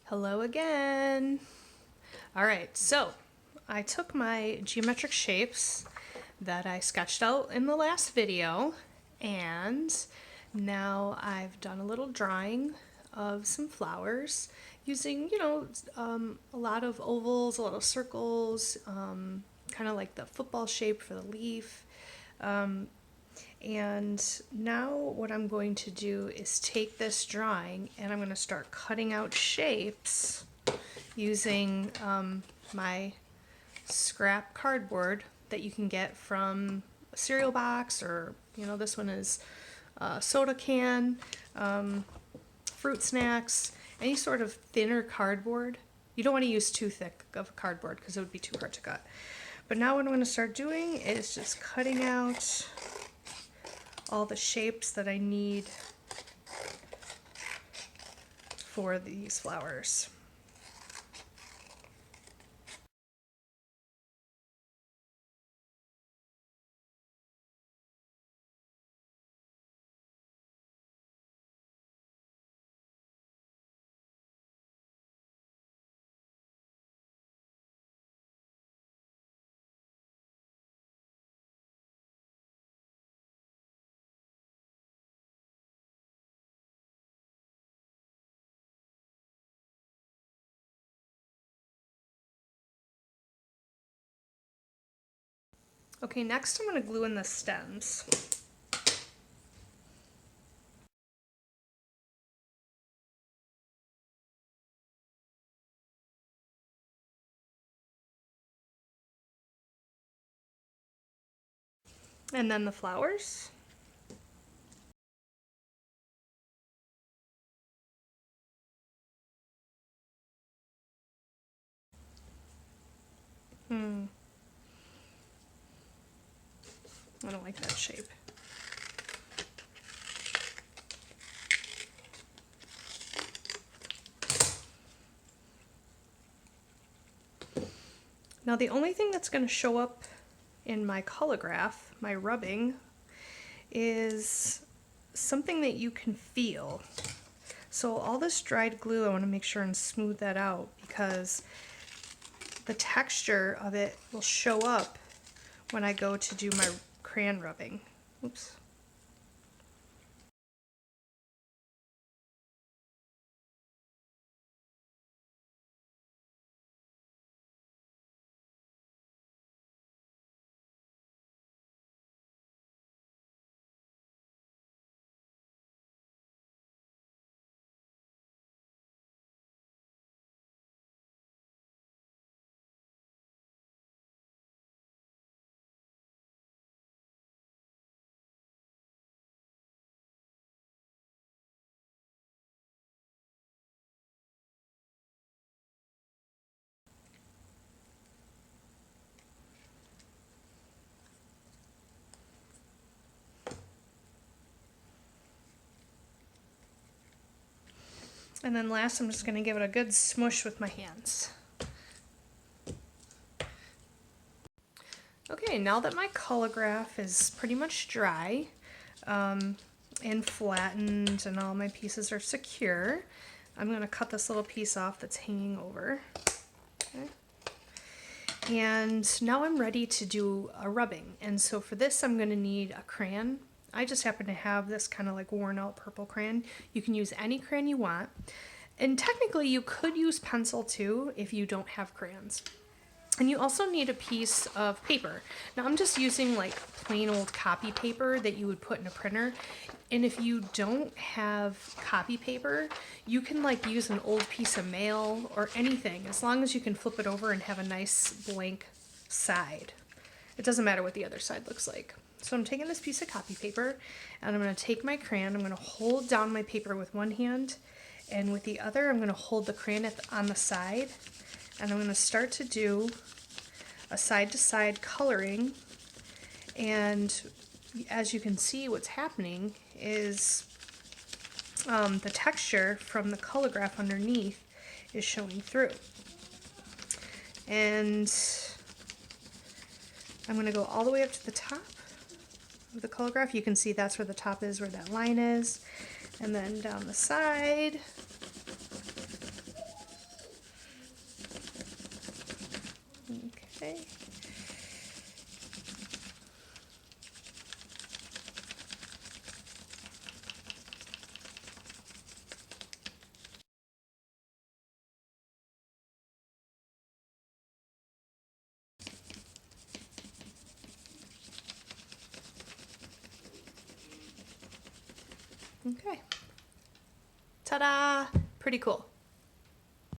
Hello again. All right, so I took my geometric shapes that I sketched out in the last video, and now I've done a little drawing of some flowers using, a lot of ovals, a lot of circles, kind of like the football shape for the leaf. And now what I'm going to do is take this drawing and I'm going to start cutting out shapes using my scrap cardboard that you can get from a cereal box, or this one is a soda can, fruit snacks, any sort of thinner cardboard. You don't want to use too thick of cardboard because it would be too hard to cut. But now what I'm going to start doing is just cutting out all the shapes that I need for these flowers. Okay, next I'm going to glue in the stems. And then the flowers. I don't like that shape. Now the only thing that's going to show up in my collagraph, my rubbing, is something that you can feel. So all this dried glue, I want to make sure and smooth that out because the texture of it will show up when I go to do my crayon rubbing. Oops. And then last, I'm just going to give it a good smush with my hands. Okay, now that my collagraph is pretty much dry and flattened and all my pieces are secure, I'm going to cut this little piece off that's hanging over. Okay. And now I'm ready to do a rubbing. And so for this, I'm going to need a crayon. I just happen to have this kind of like worn out purple crayon. You can use any crayon you want. And technically you could use pencil too if you don't have crayons. And you also need a piece of paper. Now I'm just using like plain old copy paper that you would put in a printer. And if you don't have copy paper, you can like use an old piece of mail or anything, as long as you can flip it over and have a nice blank side. It doesn't matter what the other side looks like. So I'm taking this piece of copy paper and I'm going to take my crayon. I'm going to hold down my paper with one hand, and with the other I'm going to hold the crayon on the side, and I'm going to start to do a side-to-side coloring. And as you can see, what's happening is the texture from the collagraph underneath is showing through. And I'm going to go all the way up to the top of the collagraph. You can see that's where the top is, where that line is. And then down the side. Okay. Okay. Ta-da! Pretty cool.